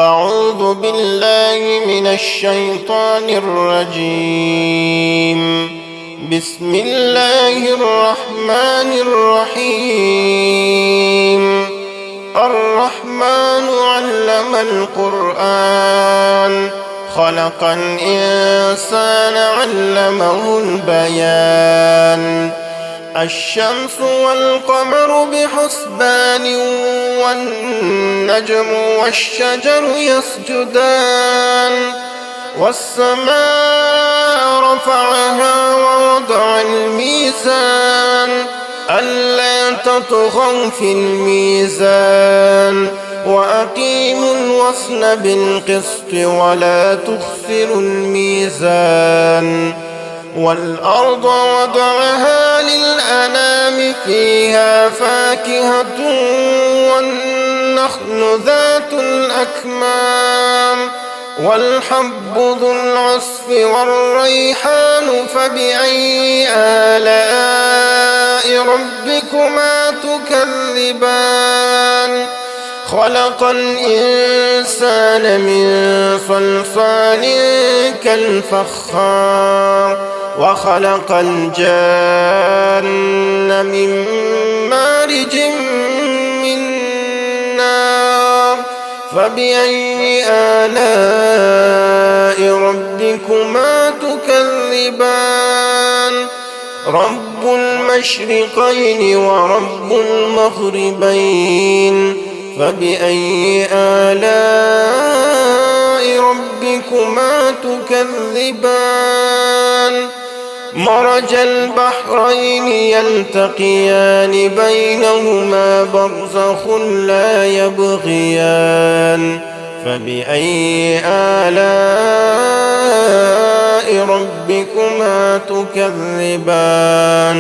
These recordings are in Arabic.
أعوذ بالله من الشيطان الرجيم. بسم الله الرحمن الرحيم. الرحمن علم القرآن خلق الإنسان علمه البيان. الشمس والقمر بحسبان والنجم والشجر يسجدان. والسماء رفعها ووضع الميزان ألا تطغوا في الميزان وأقيموا الوزن بالقسط ولا تخسروا الميزان. والأرض وضعها للأنام فيها فاكهة والنخل ذات الأكمام والحب ذو العصف والريحان فبأي آلاء ربكما تكذبان. خلق الإنسان من صلصال كالفخار وخلق الجان من مارج من نار فبأي آلاء ربكما تكذبان. رب المشرقين ورب المغربين فبأي آلاء ربكما تكذبان. مرج البحرين يلتقيان بينهما برزخ لا يبغيان فبأي آلاء ربكما تكذبان.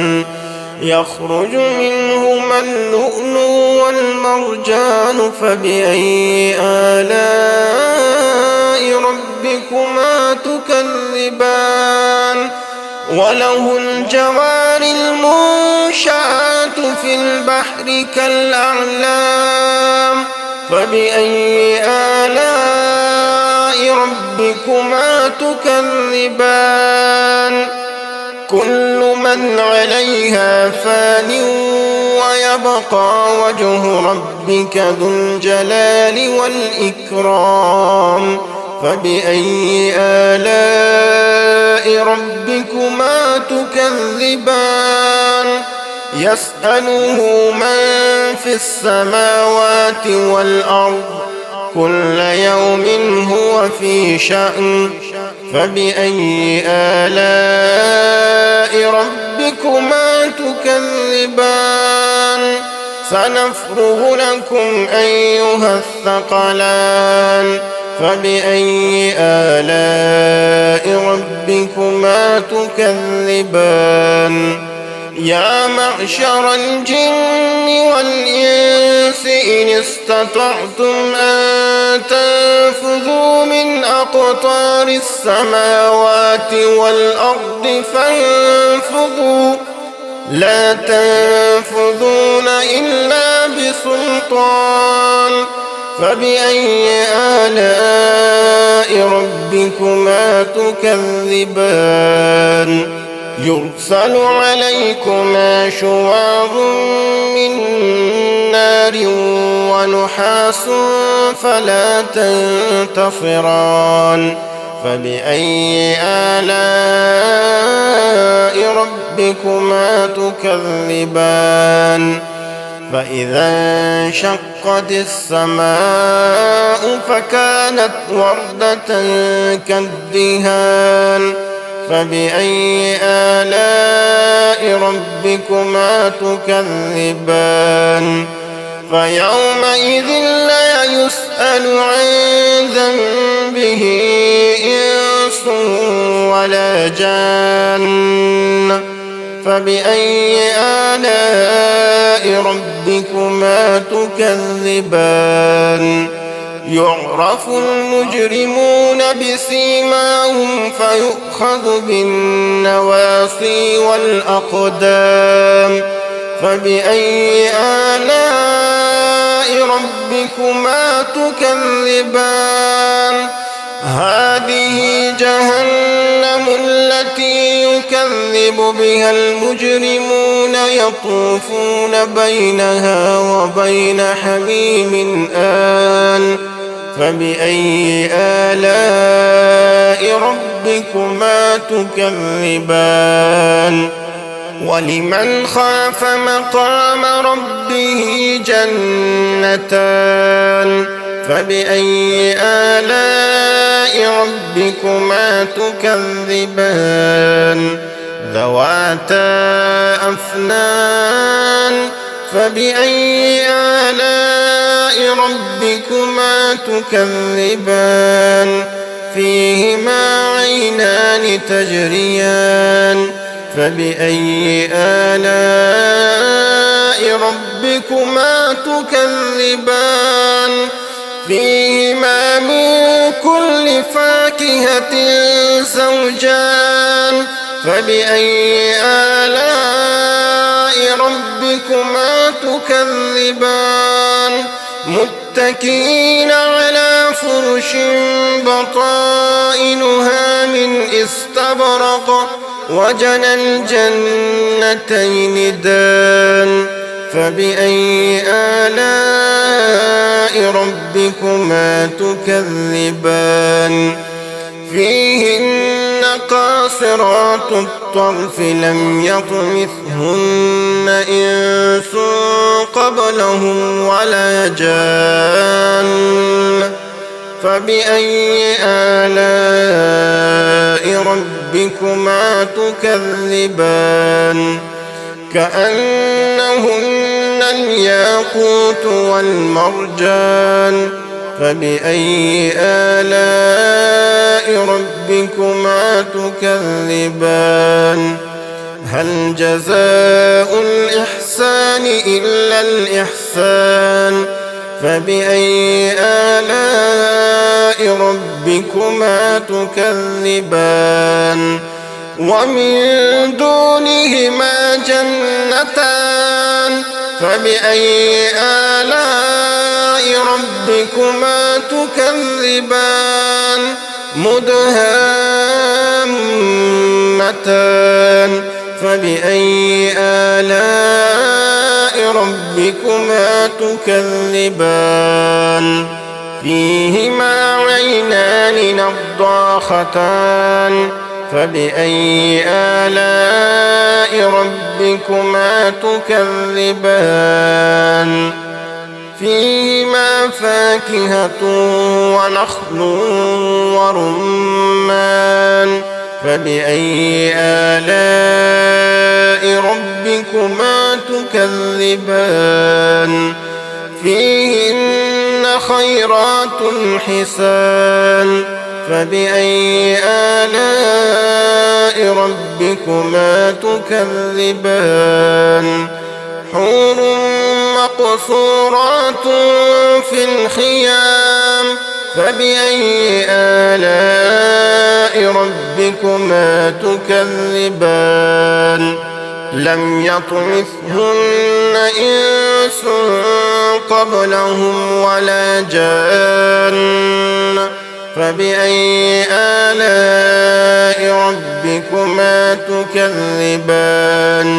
يخرج منهما اللؤلؤ والمرجان فبأي آلاء ربكما تكذبان. وله الجوار المنشآت في البحر كالأعلام فبأي آلاء ربكما تكذبان. كل من عليها فان ويبقى وجه ربك ذو الجلال والإكرام فبأي آلاء ربكما تكذبان. يسأله من في السماوات والأرض كل يوم هو في شأن فبأي آلاء ربكما تكذبان. سنفرغ لكم أيها الثقلان فبأي آلاء ربكما تكذبان. يا معشر الجن والإنس إن استطعتم أن تنفذوا من أقطار السماوات والأرض فانفذوا لا تنفذون إلا بسلطان فبأي آلاء ربكما تكذبان. يرسل عليكما شواظ من نار ونحاس فلا تنتصران فبأي آلاء ربكما تكذبان. فإذا انشقت السماء فكانت وردة كالدهان فبأي آلاء ربكما تكذبان. فيومئذ لا يسأل عن ذنبه إنس ولا جان فبأي آلاء ربكما تكذبان. يعرف المجرمون بسيماهم فيؤخذ بالنواصي والأقدام فبأي آلاء ربكما ربكما تكذبان هذه جهنم التي يكذب بها المجرمون يطوفون بينها وبين حميم آن فبأي آلاء ربكما تكذبان ولمن خاف مقام ربه جنتان فبأي آلاء ربكما تكذبان ذواتا أفنان فبأي آلاء ربكما تكذبان فيهما عينان تجريان فبأي آلاء ربكما تكذبان فيهما من كل فاكهة زوجان فبأي آلاء ربكما تكذبان متكئين على فرش بطائنها من استبرق وجنى الجنتين دان فبأي آلاء ربكما تكذبان فيهن قاصرات الطرف لم يطمثهن إنس قبلهم ولا جان فبأي آلاء ربكما تكذبان كأنهن الياقوت والمرجان فبأي آلاء ربكما تكذبان هل جزاء الإحسان إلا الإحسان فبأي آلاء ربكما تكذبان ومن دونهما جنتان فبأي آلاء ربكما تكذبان مدهامتان فبأي آلاء ربكما تكذبان فيهما عينان نضاختان فبأي آلاء ربكما تكذبان فيهما فاكهة ونخل ورمان فبأي آلاء ربكما تكذبان فيهن خيرات حسان فبأي آلاء ربكما تكذبان حور مقصورات في الخيام فبأي آلاء ربكما تكذبان لم يطمثهن إنس قبلهم ولا جان فبأي آلاء ربكما تكذبان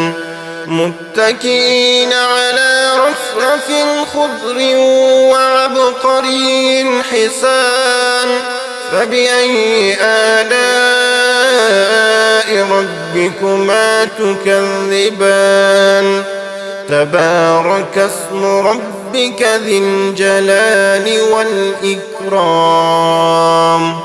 متكئين على رفرف خضر وعبقري حسان فبأي آلاء ربكما تكذبان تبارك اسم ربك ذي الجلال والإكرام